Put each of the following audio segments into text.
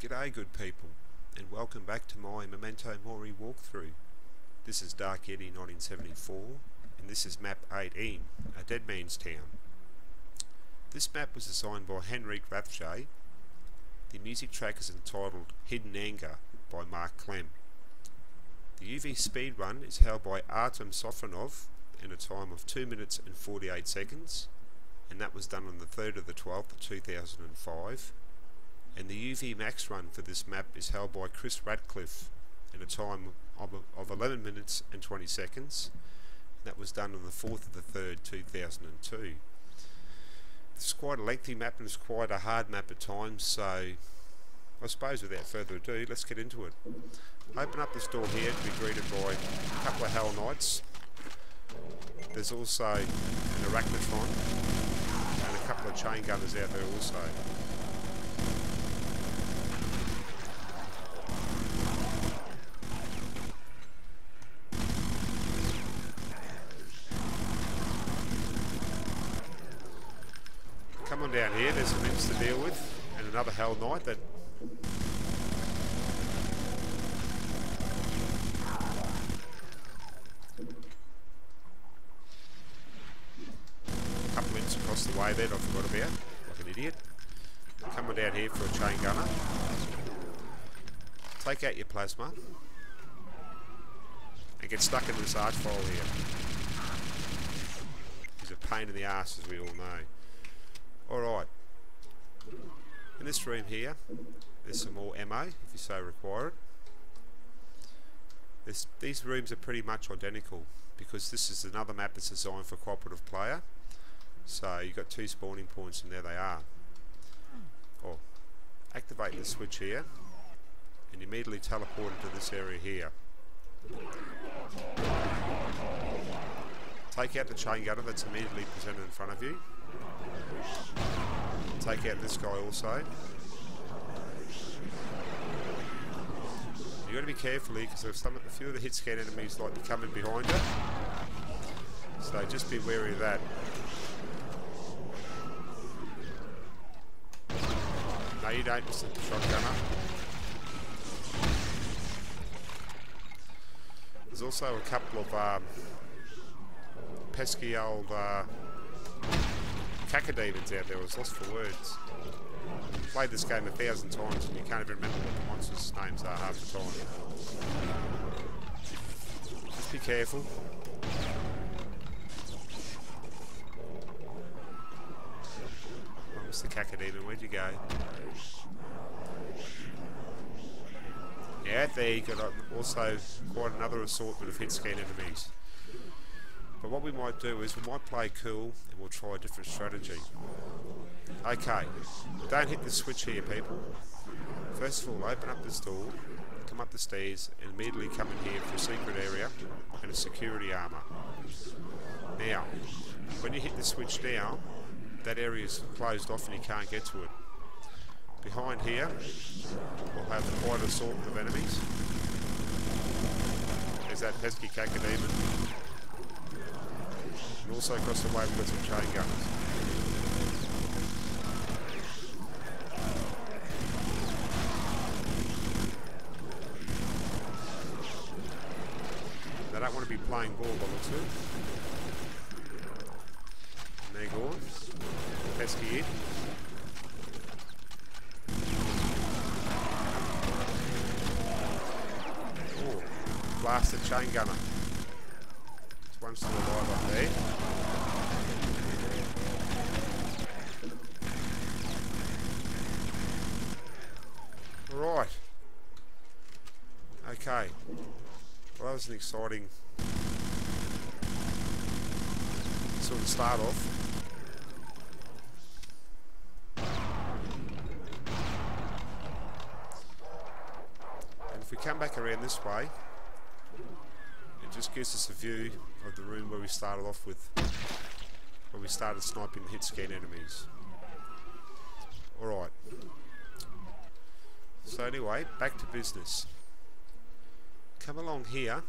G'day good people, and welcome back to my Memento Mori walkthrough. This is Dark Yeti 1974, and this is map 18, A Dead Man's Town. This map was designed by Henrik Rathje. The music track is entitled Hidden Anger by Mark Clem. The UV speed run is held by Artem Sofronov in a time of 2 minutes and 48 seconds, and that was done on the 3rd of the 12th, 2005. And the UV max run for this map is held by Chris Radcliffe in a time of 11 minutes and 20 seconds. That was done on the 4th of the 3rd, 2002. It's quite a lengthy map and it's quite a hard map at times, so I suppose without further ado, let's get into it. Open up this door here to be greeted by a couple of Hell Knights. There's also an Arachnotron and a couple of chain gunners out there also. Come on down here, there's some imps to deal with, and another Hell Knight that... A couple of imps across the way there that I forgot about, like an idiot. Come on down here for a chain gunner. Take out your plasma. And get stuck into this archvile here. He's a pain in the arse, as we all know. Alright, in this room here, there's some more ammo, if you so require it. These rooms are pretty much identical, because this is another map that's designed for cooperative player. So you've got 2 spawning points and there they are. Oh, activate the switch here, and you immediately teleport into this area here. Take out the chain gunner that's immediately presented in front of you. Take out this guy also. You've got to be careful here because a few of the hit scan enemies like to come in behind you. So just be wary of that. No, you don't, Mr. Shotgunner. There's also a couple of pesky old cacodemons out there. I was lost for words. I've played this game 1,000 times and you can't even remember what the monsters' names are half the time. Just be careful. Oh, Mr. Cacodemon, where'd you go? Yeah, there you got also quite another assortment of hit scan enemies. But what we might do is we might play cool and we'll try a different strategy. Okay, don't hit the switch here, people. First of all, open up this door, come up the stairs, and immediately come in here for a secret area and a security armor. Now, when you hit the switch now, that area is closed off and you can't get to it. Behind here, we'll have quite an assortment of enemies. There's that pesky cacodemon. And also across the way we've got some chain gunners. They don't want to be playing ball by the looks of it. And they're gone. Pesky hit. Oh, blasted chain gunner. One's still alive up there. Right. Okay. Well, that was an exciting sort of start off. And if we come back around this way, it just gives us a view of the room where we started off with, where we started sniping hit scan enemies. Alright. So anyway, back to business. Come along here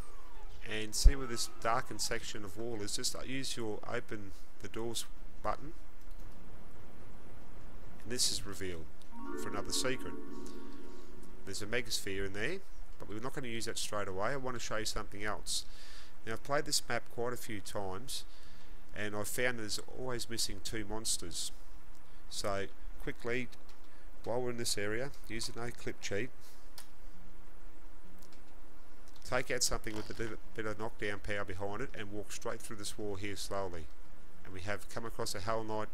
and see where this darkened section of wall is. Just use your open the doors button. And this is revealed for another secret. There's a megasphere in there, but we're not going to use that straight away. I want to show you something else. Now, I've played this map quite a few times, and I've found there's always missing 2 monsters. So, quickly, while we're in this area, use a no-clip cheat. Take out something with a bit of knockdown power behind it, and walk straight through this wall here slowly. And we have come across a Hell Knight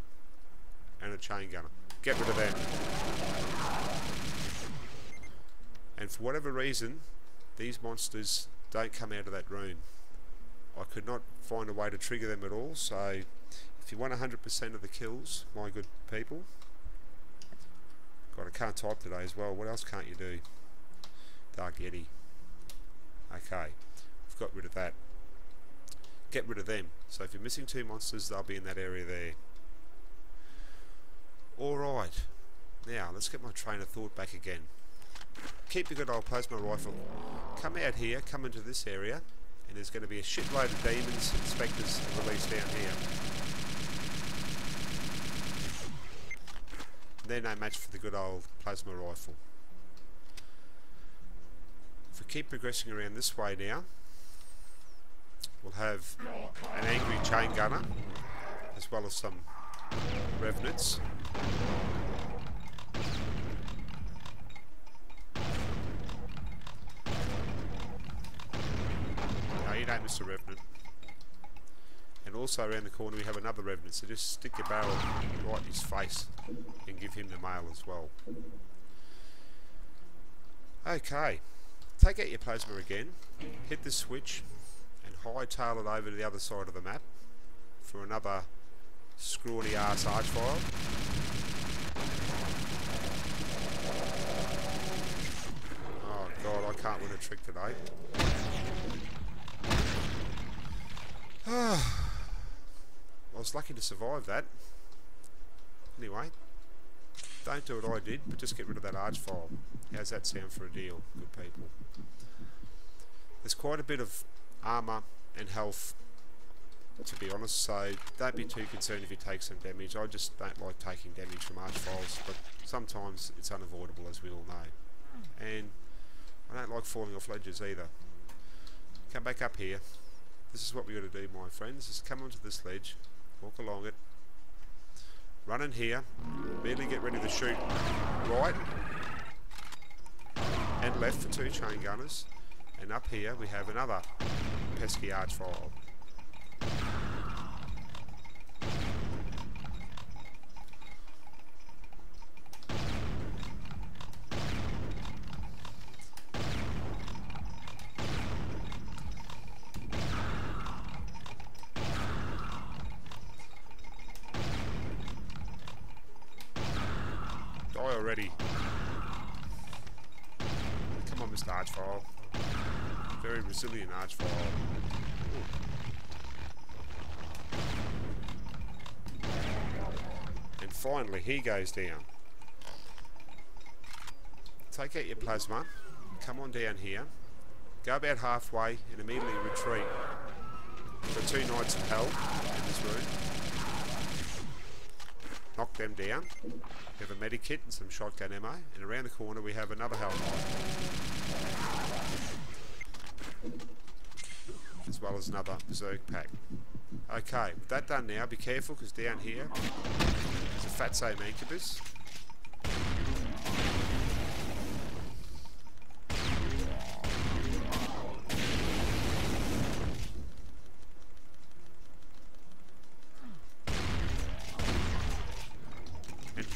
and a chain gunner. Get rid of them. And for whatever reason, these monsters don't come out of that room. I could not find a way to trigger them at all, so if you want 100% of the kills, my good people. God, I can't type today as well. What else can't you do? Dark Yeti. Okay, I've got rid of that. Get rid of them. So if you're missing 2 monsters, they'll be in that area there. Alright, now let's get my train of thought back again. Keep your good old plasma rifle. Come out here, come into this area, and there's going to be a shitload of demons and spectres released down here. They're no match for the good old plasma rifle. If we keep progressing around this way now, we'll have an angry chain gunner, as well as some revenants. No, you don't miss a revenant. And also around the corner we have another revenant, so just stick your barrel right in his face and give him the mail as well. Okay, take out your plasma again, hit the switch and hightail it over to the other side of the map for another scrawny ass archvile. Oh god, I can't win a trick today. I was lucky to survive that. Anyway, don't do what I did, but just get rid of that archvile. How's that sound for a deal, good people? There's quite a bit of armour and health, to be honest, so don't be too concerned if you take some damage. I just don't like taking damage from archviles, but sometimes it's unavoidable, as we all know. And I don't like falling off ledges either. Come back up here. This is what we got to do, my friends. Just come onto this ledge, walk along it, run in here, immediately get ready to shoot right and left for 2 chain gunners, and up here we have another pesky archvile. Die already. Come on, Mr. Archvile. Very resilient archvile. And finally, he goes down. Take out your plasma. Come on down here. Go about halfway and immediately retreat. We've got 2 Knights of Hell in this room. Knock them down. We have a medikit and some shotgun ammo, and around the corner we have another Hell Knight, as well as another Berserk pack. Okay, with that done now, be careful because down here there's a Fatso Mancubus.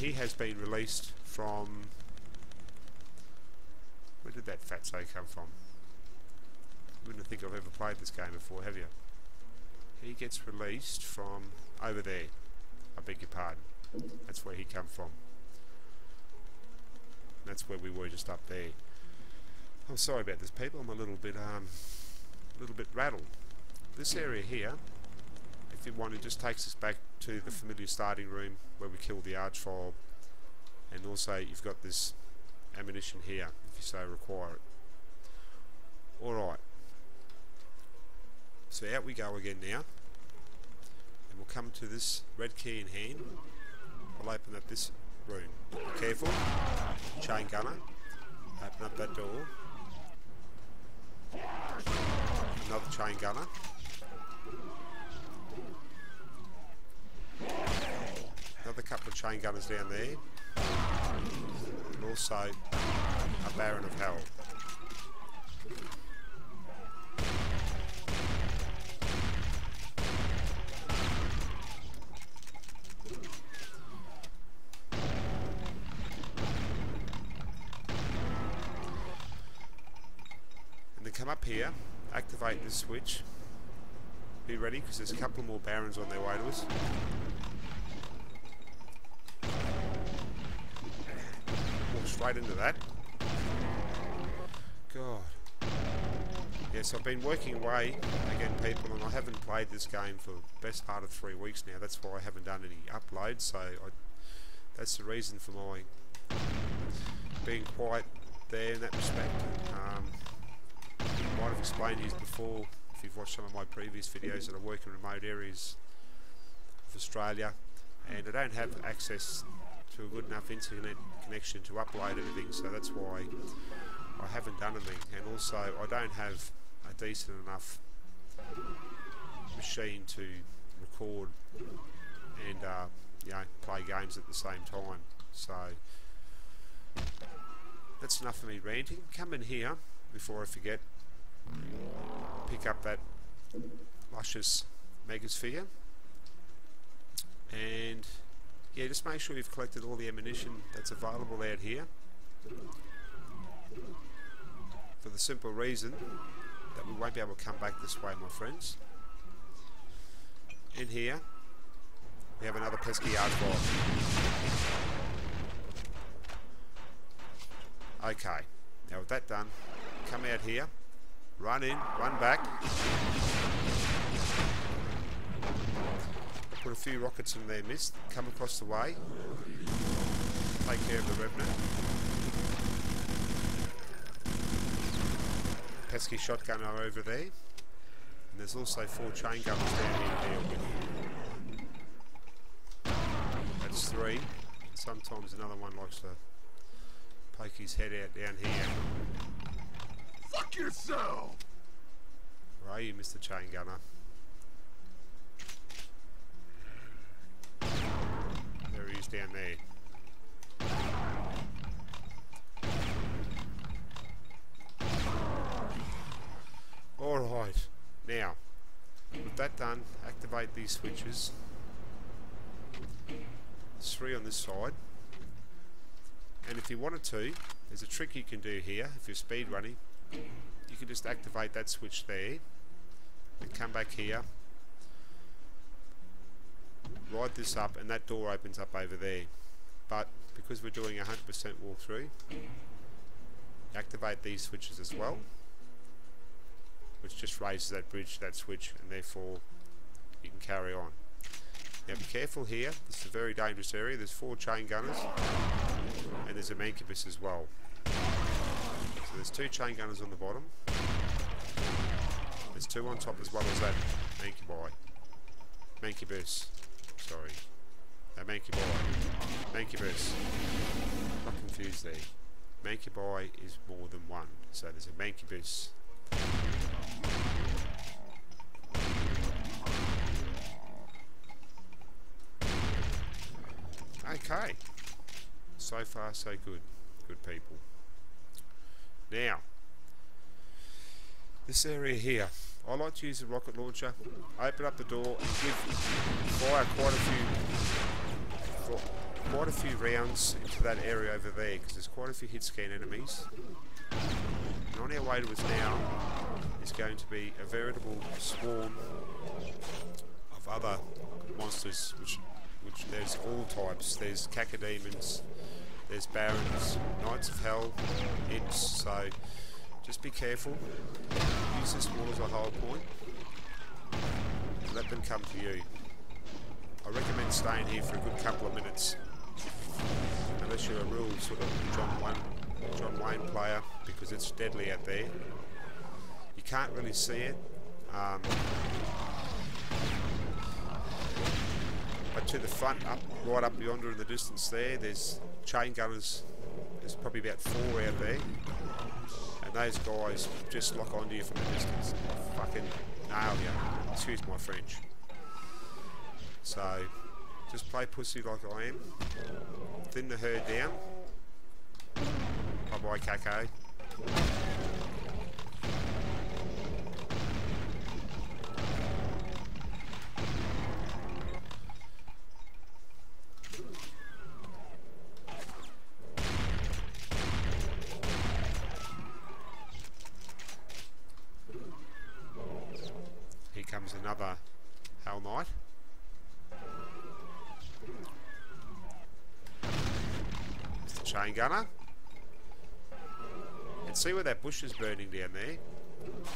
He has been released from... Where did that Fatso come from? You wouldn't think I've ever played this game before, have you? He gets released from over there. I beg your pardon. That's where he come from. That's where we were, just up there. I'm sorry about this, people. I'm a little bit rattled. This area here, if you want, it just takes us back to the familiar starting room where we killed the archvile, and also you've got this ammunition here if you so require it. Alright, so out we go again now, and we'll come to this red key in hand. I'll open up this room. Be careful, chain gunner, Open up that door. Another chain gunner. Another couple of chain gunners down there. And also a Baron of Hell. And then come up here, activate this switch. Be ready because there's a couple more Barons on their way to us. Straight into that. God. Yes, I've been working away again, people, and I haven't played this game for the best part of 3 weeks now. That's why I haven't done any uploads, so that's the reason for my being quiet there in that respect. I might have explained to you before, if you've watched some of my previous videos, that I work in remote areas of Australia, and I don't have access to a good enough internet connection to upload anything, so that's why I haven't done anything. And also I don't have a decent enough machine to record and you know, play games at the same time. So that's enough of me ranting. Come in here before I forget, pick up that luscious megasphere, and yeah, just make sure you've collected all the ammunition that's available out here, for the simple reason that we won't be able to come back this way, my friends. In here we have another pesky archbot. Okay, now with that done, come out here, run in, run back, put a few rockets in their midst, come across the way, take care of the Revenant. Pesky shotgunner over there, and there's also 4 chain gunners down here to deal with. That's 3. Sometimes another one likes to poke his head out down here. Fuck yourself! Where are you, Mr. Chain Gunner? There he is down there. Alright, now, with that done, activate these switches. There's 3 on this side. And if you wanted to, there's a trick you can do here. If you're speed running, you can just activate that switch there and come back here, ride this up, and that door opens up over there. But because we're doing 100% walkthrough, activate these switches as well, which just raises that bridge, that switch, and therefore you can carry on. Now be careful here, this is a very dangerous area. There's 4 chain gunners and there's a mancubus as well. So there's 2 chain gunners on the bottom. There's 2 on top as well as that mancubus. Sorry. No, mancubus. Not confused there. Mancubi is more than 1. So there's a mancubus. Okay, so far so good, good people. Now, this area here, I like to use a rocket launcher, open up the door and fire quite a few rounds into that area over there, because there's quite a few hit scan enemies. And on our way to us now is going to be a veritable swarm of other monsters, which there's all types. There's cacodemons, there's barons, knights of hell, imps, so just be careful. Use this wall as a hold point and let them come to you. I recommend staying here for a good couple of minutes, unless you're a real sort of John Wayne player, because it's deadly out there. You can't really see it, but to the front, right up yonder in the distance there, there's chain gunners There's probably about 4 out there. And those guys just lock onto you from the distance. Fucking nail you. Excuse my French. So, just play pussy like I am. Thin the herd down. Bye bye, Kako. Here comes another Hell Knight. It's the chain gunner. And see where that bush is burning down there?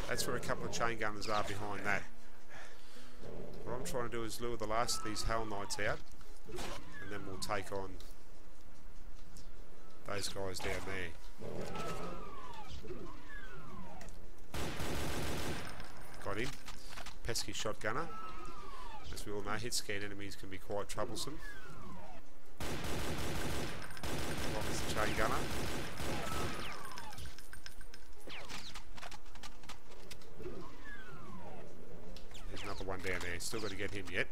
That's where a couple of chain gunners are behind that. What I'm trying to do is lure the last of these Hell Knights out, and then we'll take on those guys down there. Got him. Pesky shotgunner. As we all know, hit scan enemies can be quite troublesome. Along with the chain gunner. There's another one down there. Still got to get him yet.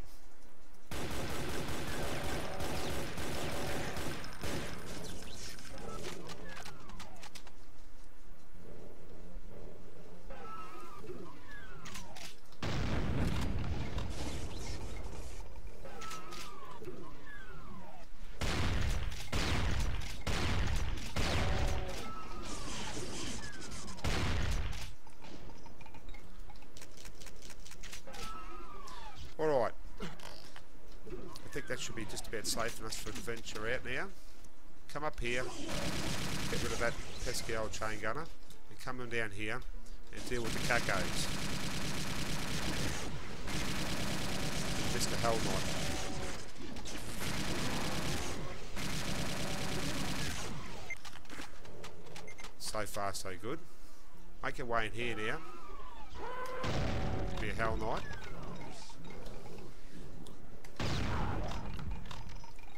Alright, I think that should be just about safe enough for the venture out now. Come up here, get rid of that pesky old chain gunner, and come on down here and deal with the cacos. Mr. Hell Knight. So far so good. Make your way in here now. Be a Hell Knight.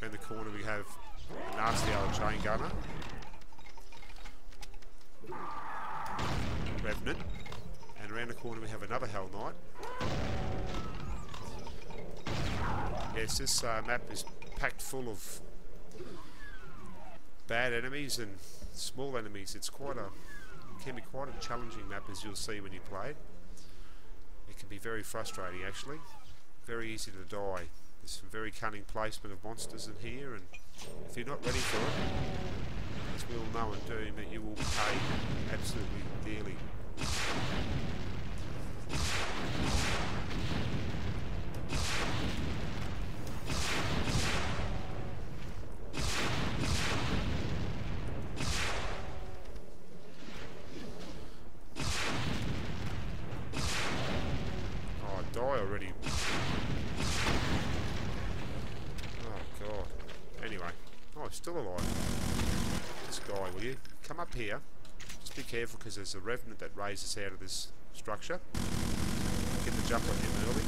In the corner we have a nasty old chain gunner. Revenant. And around the corner we have another Hell Knight. Yes, this map is packed full of bad enemies and small enemies. It can be quite a challenging map, as you'll see when you play it. It can be very frustrating actually. Very easy to die. There's some very cunning placement of monsters in here, and if you're not ready for it, as we all know in Doom, that you will pay absolutely dearly. Oh, I die already. Oh, he's still alive. This guy, will you? Come up here. Just be careful because there's a revenant that raises out of this structure. Get the jump on him early.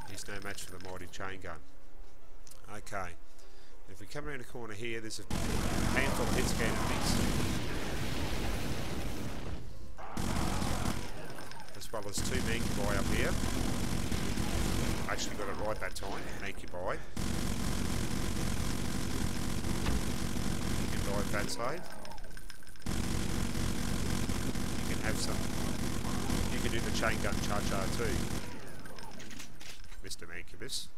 He's no match for the mighty chain gun. Okay. If we come around the corner here, there's a handful of hit scan enemies. As well as 2 Mancubi up here. Actually got it right that time. Mancubi. Dive that side. You can have some. You can do the chain gun cha-cha too, Mr. Mancubus.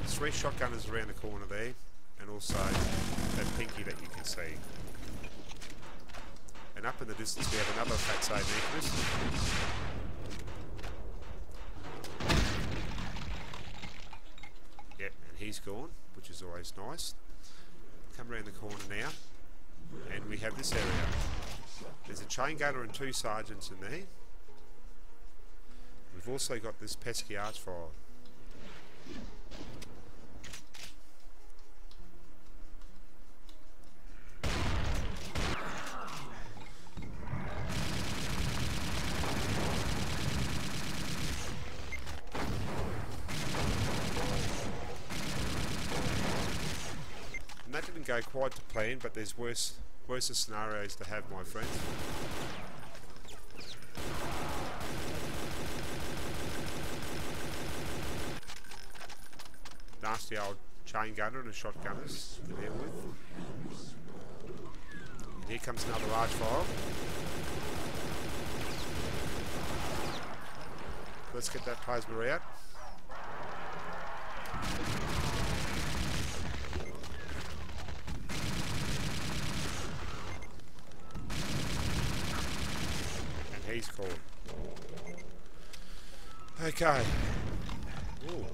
There's 3 shotgunners around the corner there, and also that pinky that you can see. And up in the distance we have another fat side Mancubus. He's gone, which is always nice. Come around the corner now, and we have this area. There's a chain gunner and 2 sergeants in there. We've also got this pesky archfire. go quite to plan, but there's worse scenarios to have, my friends. Nasty old chain gunner and a shotgunners to deal with. And here comes another archvile. Let's get that plasma out. And he's caught. Okay. Ooh.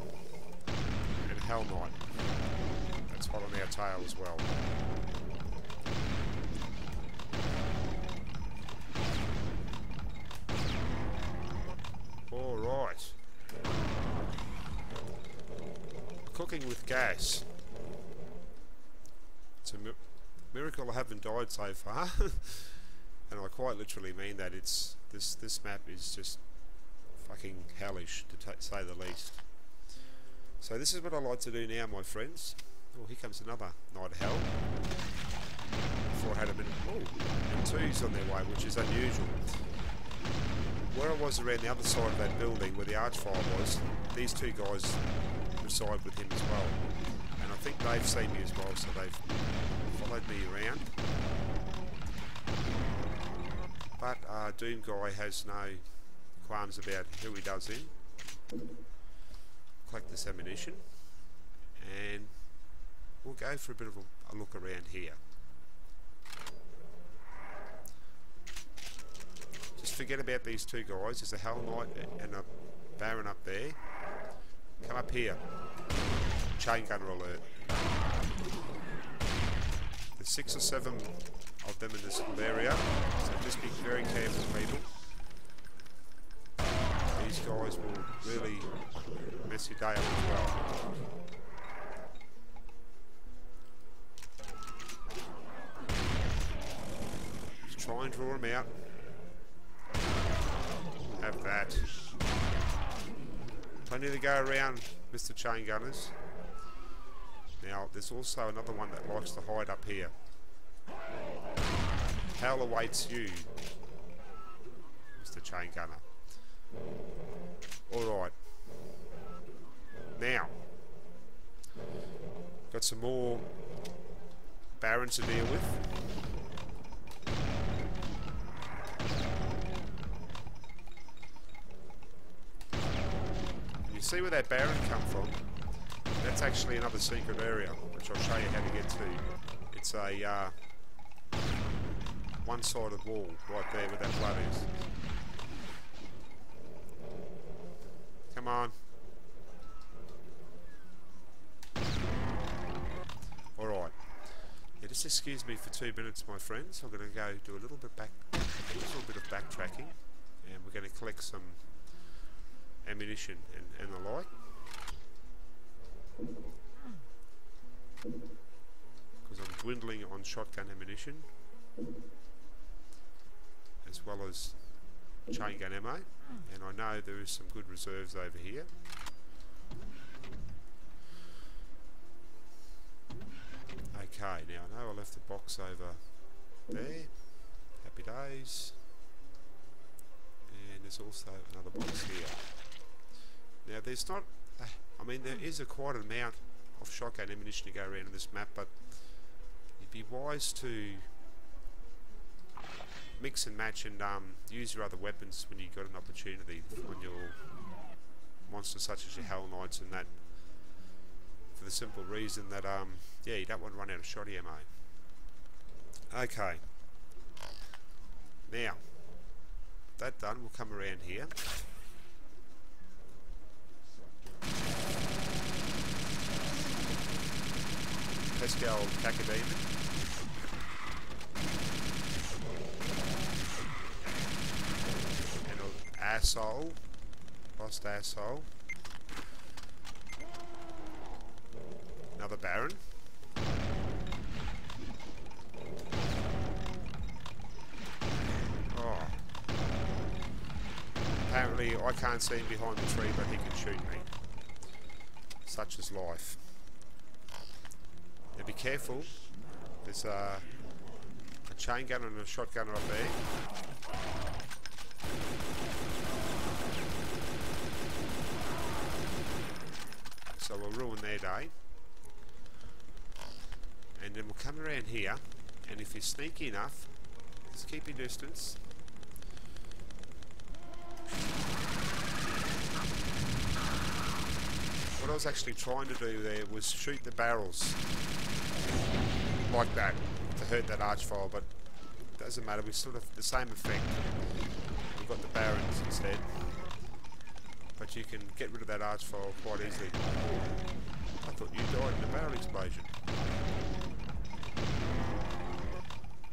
And Hell Knight. That's hot on our tail as well. Alright. Cooking with gas. It's a miracle I haven't died so far. And I quite literally mean that. It's this map is just fucking hellish, to say the least. So this is what I like to do now, my friends. Oh, here comes another Night of Hell. Before I had a minute. Oh, and twos on their way, which is unusual. Where I was around the other side of that building, where the archfire was, these two guys reside with him as well. And I think they've seen me as well, so they've followed me around. But Doom Guy has no qualms about who he does in. Collect this ammunition, and we'll go for a bit of a look around here. Just forget about these two guys. There's a Hell Knight and a Baron up there. Come up here. Chain gunner alert. There's 6 or 7 of them in this little area, so just be very careful, people. These guys will really mess your day up as well. Just try and draw them out. Have that. Plenty to go around, Mr. Chain Gunners. Now, there's also another one that likes to hide up here. Hell awaits you, Mr. Chain Gunner. Alright. Now, got some more Barons to deal with. You see where that Baron come from? That's actually another secret area, which I'll show you how to get to. It's a one-sided wall right there where that flood is. Come on. Alright. Yeah, just excuse me for 2 minutes, my friends. I'm going to go do a little bit of backtracking, and we're going to collect some ammunition and the like. Because I'm dwindling on shotgun ammunition, as well as chain gun ammo, and I know there is some good reserves over here. Okay, now I know I left the box over there. Happy days. And there's also another box here. Now there's not, I mean there is quite an amount of shotgun ammunition to go around in this map, but you'd be wise to mix and match and use your other weapons when you've got an opportunity on your monsters such as your Hell Knights and that, for the simple reason that yeah, you don't want to run out of shotty ammo. Okay, now that done, we'll come around here. Pascal Cacodemon. And an asshole. Lost asshole. Another Baron. Oh. Apparently I can't see him behind the tree, but he can shoot me. Such is life. Now be careful, There's a chain gunner and a shotgunner up there. So we'll ruin their day. And then we'll come around here, and if you're sneaky enough, just keep your distance. What I was actually trying to do there was shoot the barrels like that to hurt that archvile, but it doesn't matter, we still have the same effect. We've got the barons instead, but you can get rid of that archvile quite easily. I thought you died in a barrel explosion.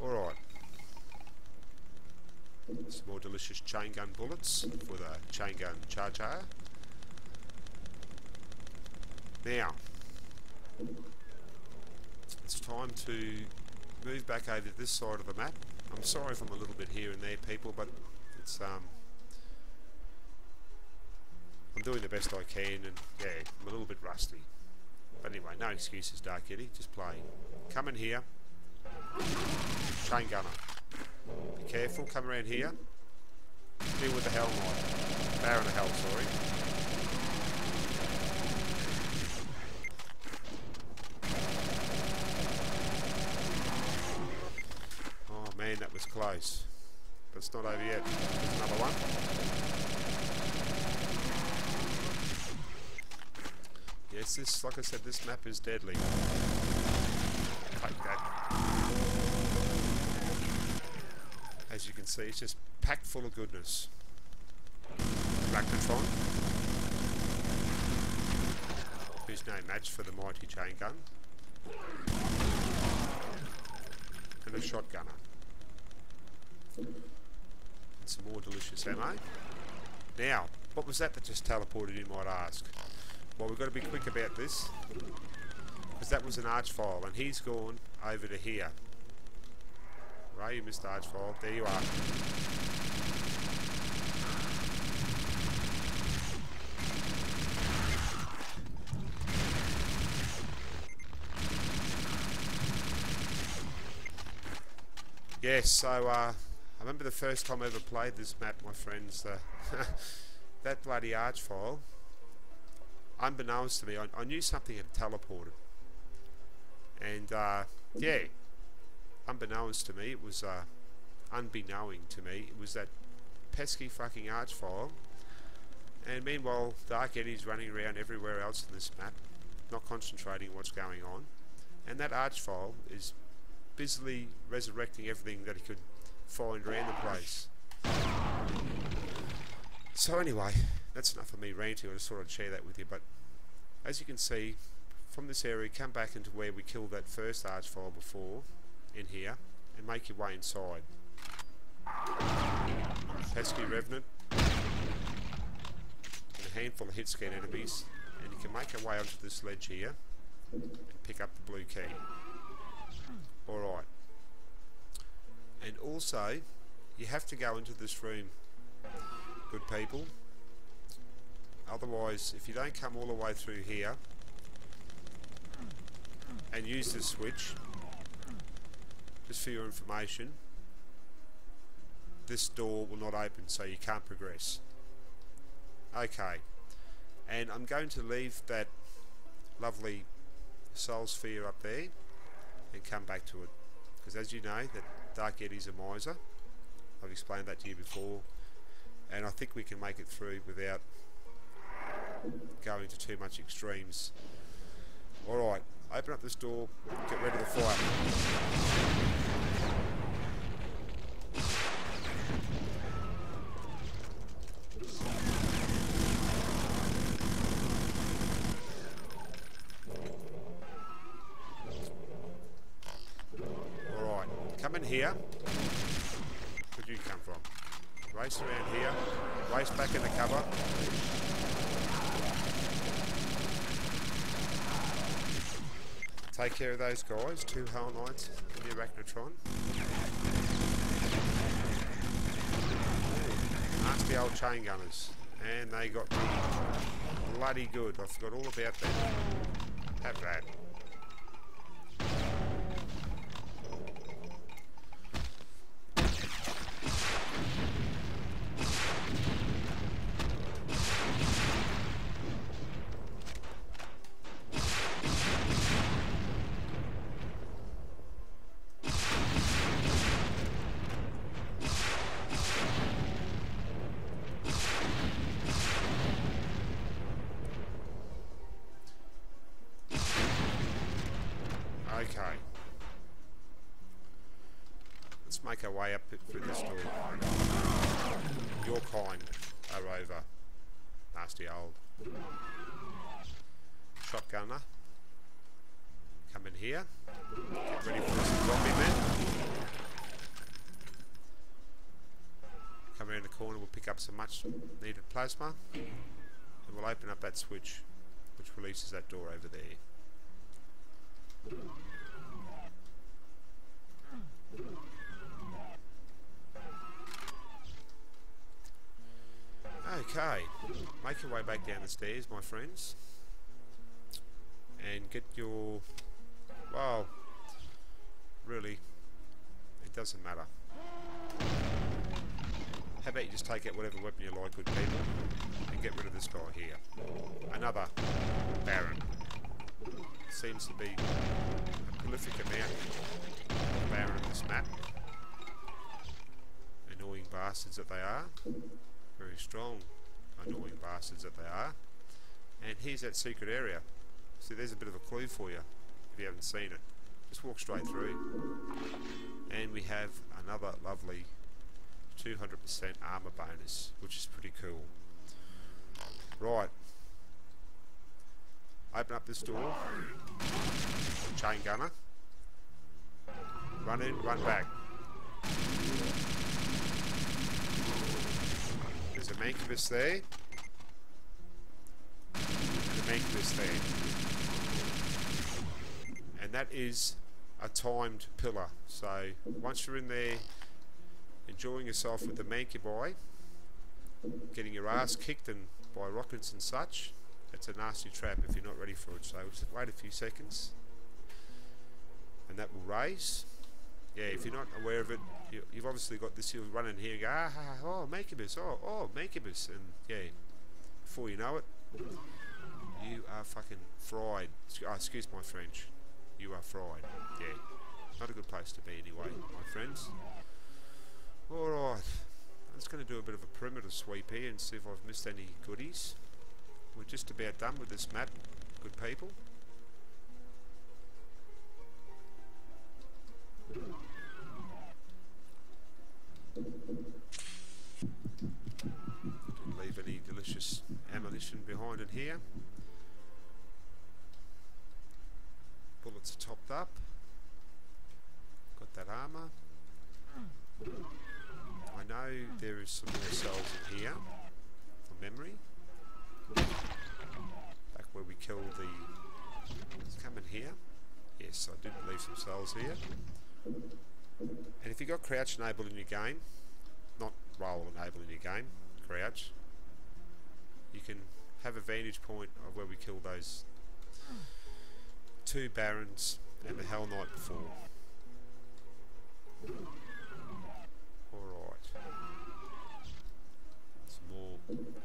Alright. Some more delicious chain gun bullets for the chain gun charger. Now, it's time to move back over this side of the map. I'm sorry if I'm a little bit here and there, people, but it's I'm doing the best I can, and yeah, I'm a little bit rusty. But anyway, no excuses, Dark Eddie, just play. Come in here, chain gunner. Be careful, come around here. Deal with the hell knight. Baron of hell, sorry. Man, that was close. But it's not over yet. There's another one. Yes, this, like I said, this map is deadly. Take that. As you can see, it's just packed full of goodness. Arachnotron. Who's no match for the mighty chain gun. And a shotgunner. And some more delicious ammo. Now, what was that just teleported, you might ask? Well, we've got to be quick about this, because that was an archvile, and he's gone over to here. Right, you missed archvile. There you are. Yes, so I remember the first time I ever played this map, my friends, that bloody archvile, unbeknownst to me, I knew something had teleported. And yeah, unbeknownst to me, it was unbeknowing to me, it was that pesky fucking archvile. And meanwhile, Dark Eddie's running around everywhere else in this map, not concentrating on what's going on. And that archvile is busily resurrecting everything that he could find around the place. So anyway, that's enough of me ranting. I just thought I'd share that with you. But as you can see, from this area, come back into where we killed that first archvile before, in here, and make your way inside. Pesky Revenant, and a handful of hit-scan enemies, and you can make your way onto this ledge here, and pick up the blue key. Alright. And also, you have to go into this room, good people. Otherwise, if you don't come all the way through here and use this switch, just for your information, this door will not open, so you can't progress. Okay. And I'm going to leave that lovely soul sphere up there and come back to it, because as you know, that Dark Eddie's a miser. I've explained that to you before, and I think we can make it through without going to too much extremes. Alright, open up this door, get rid of the fire. Come in here. Where'd you come from? Race around here. Race back in the cover. Take care of those guys. 2 Hell Knights in the Arachnotron. Nasty old chain gunners. And they got me bloody good. I forgot all about that. Have that. Okay. Let's make our way up through this door. Your kind are over. Nasty old shotgunner. Come in here. Get ready for some zombie men. Come around the corner, we'll pick up some much needed plasma. And we'll open up that switch, which releases that door over there. Okay, make your way back down the stairs, my friends, and get your, well, really, it doesn't matter. How about you just take out whatever weapon you like, good people, and get rid of this guy here. Another Baron. Seems to be a prolific amount of Baron on this map. Annoying bastards that they are. Very strong, annoying bastards that they are. And here's that secret area. See, there's a bit of a clue for you if you haven't seen it. Just walk straight through. And we have another lovely 200% armor bonus, which is pretty cool. Right. Open up this door. Chain gunner. Run in, run back. There's a mancubus there. And a mancubus there. And that is a timed pillar. So once you're in there enjoying yourself with the mancubi, getting your ass kicked and by rockets and such, that's a nasty trap if you're not ready for it. So just wait a few seconds and that will raise. Yeah, if you're not aware of it, you've obviously got this, you'll run in here and go, ah, oh, mancubus, oh, mancubus, and yeah, before you know it, you are fucking fried. Oh, excuse my French. You are fried. Yeah, not a good place to be anyway, my friends. Alright, I'm just going to do a bit of a perimeter sweep here and see if I've missed any goodies. We're just about done with this map, good people. Didn't leave any delicious ammunition behind it here. Bullets are topped up. Got that armor. I know there is some more cells in here for memory. Back where we killed the... Let's come in here. Yes, I did leave some cells here. And if you got crouch enabled in your game, not roll enabled in your game, crouch, you can have a vantage point of where we killed those 2 Barons and the Hell Knight before. Alright. Some more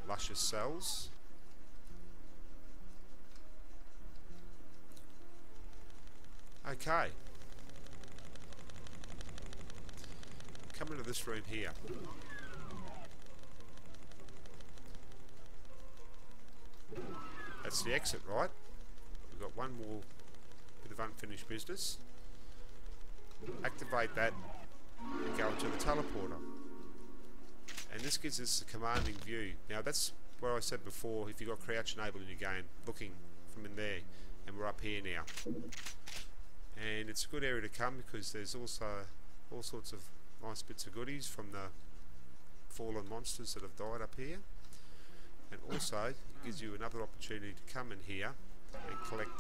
luscious cells. Okay. Come into this room here. That's the exit, right? We've got one more bit of unfinished business. Activate that and go into the teleporter. And this gives us a commanding view. Now that's what I said before, if you've got crouch enabled in your game, looking from in there, and we're up here now. And it's a good area to come because there's also all sorts of nice bits of goodies from the fallen monsters that have died up here. And also it gives you another opportunity to come in here and collect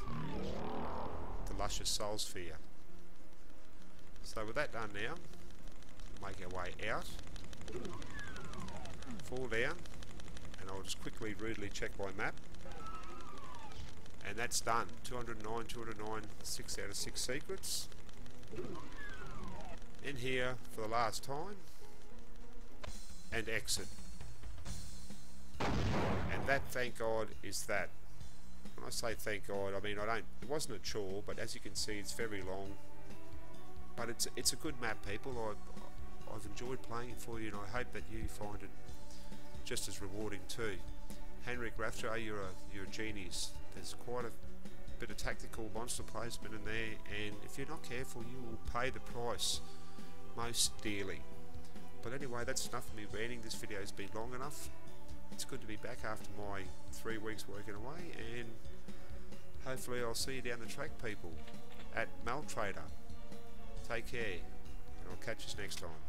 the luscious soul sphere. So with that done now, make our way out, fall down, and I'll just quickly rudely check my map. And that's done. 209, 6 out of 6 secrets. In here for the last time. And exit. And that, thank God, is that. When I say thank God, I mean it wasn't a chore, but as you can see it's very long. But it's a good map, people. I've enjoyed playing it for you, and I hope that you find it just as rewarding too. Henrik Rathjar, you're a genius. There's quite bit of tactical monster placement in there, and if you're not careful you will pay the price most dearly. But anyway, that's enough of me ranting. This video's been long enough. It's good to be back after my 3 weeks working away, and hopefully I'll see you down the track, people, at Maltrader. Take care, and I'll catch you next time.